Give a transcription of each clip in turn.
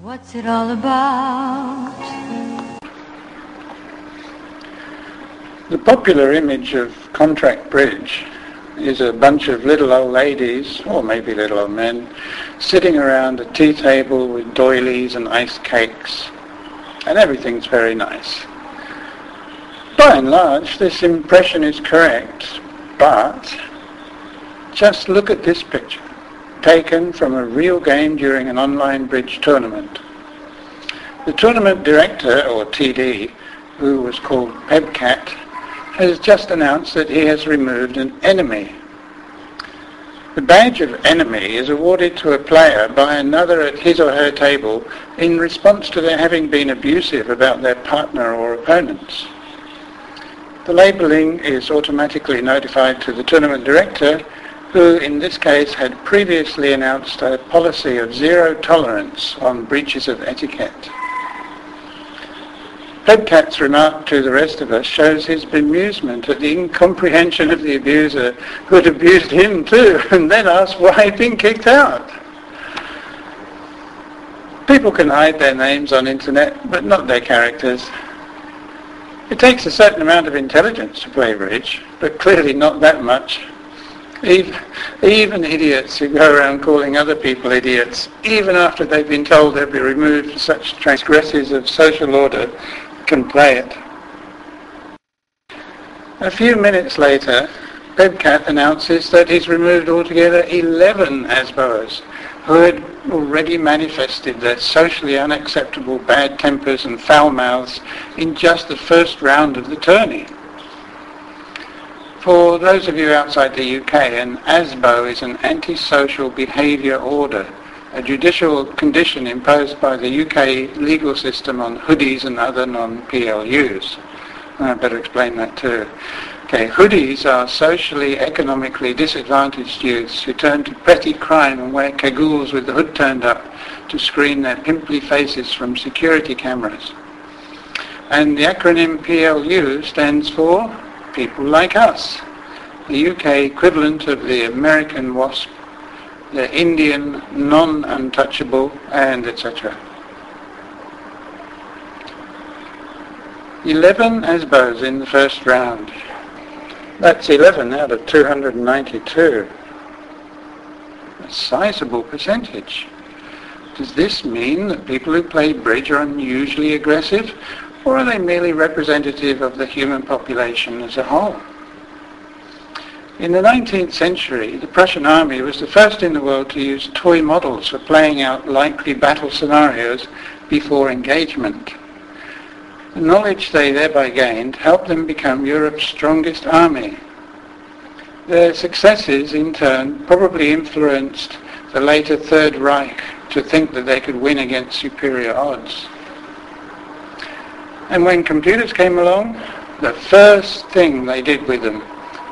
What's it all about? The popular image of contract bridge is a bunch of little old ladies, or maybe little old men, sitting around a tea table with doilies and iced cakes, and everything's very nice. By and large, this impression is correct, but just look at this picture, taken from a real game during an online bridge tournament. The tournament director, or TD, who was called Pebcat, has just announced that he has removed an enemy. The badge of enemy is awarded to a player by another at his or her table in response to their having been abusive about their partner or opponents. The labelling is automatically notified to the tournament director, who in this case had previously announced a policy of zero tolerance on breaches of etiquette. Pebcat's remark to the rest of us shows his bemusement at the incomprehension of the abuser, who had abused him too, and then asked why he'd been kicked out. People can hide their names on internet, but not their characters. It takes a certain amount of intelligence to play bridge, but clearly not that much. Even idiots who go around calling other people idiots, even after they've been told they'll be removed for such transgressions of social order, can play it. A few minutes later, Pebcat announces that he's removed altogether 11 ASBOers who had already manifested their socially unacceptable bad tempers and foul mouths in just the first round of the tourney. For those of you outside the UK, an ASBO is an antisocial behaviour order, a judicial condition imposed by the UK legal system on hoodies and other non-PLUs. I better explain that too. Okay, hoodies are socially, economically disadvantaged youths who turn to petty crime and wear cagoules with the hood turned up to screen their pimply faces from security cameras. And the acronym PLU stands for People Like Us, the UK equivalent of the American WASP, the Indian non-untouchable, and etc. 11 ASBOs in the first round. That's 11 out of 292. A sizable percentage. Does this mean that people who play bridge are unusually aggressive, or are they merely representative of the human population as a whole? In the 19th century, the Prussian army was the first in the world to use toy models for playing out likely battle scenarios before engagement. The knowledge they thereby gained helped them become Europe's strongest army. Their successes, in turn, probably influenced the later Third Reich to think that they could win against superior odds. And when computers came along, the first thing they did with them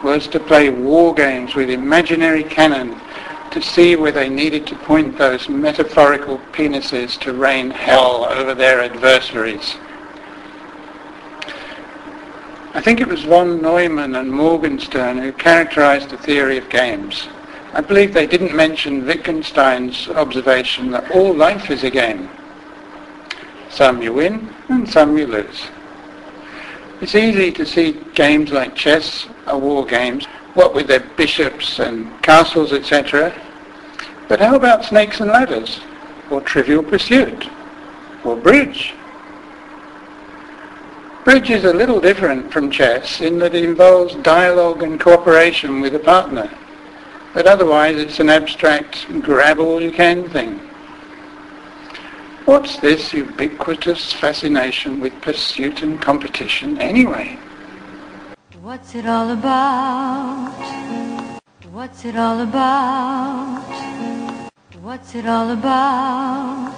was to play war games with imaginary cannon to see where they needed to point those metaphorical penises to rain hell over their adversaries. I think it was von Neumann and Morgenstern who characterized the theory of games. I believe they didn't mention Wittgenstein's observation that all life is a game. Some you win and some you lose. It's easy to see games like chess or war games, what with their bishops and castles, etc. But how about snakes and ladders? Or Trivial Pursuit? Or bridge? Bridge is a little different from chess in that it involves dialogue and cooperation with a partner. But otherwise it's an abstract grab-all-you-can thing. What's this ubiquitous fascination with pursuit and competition anyway? What's it all about? What's it all about? What's it all about?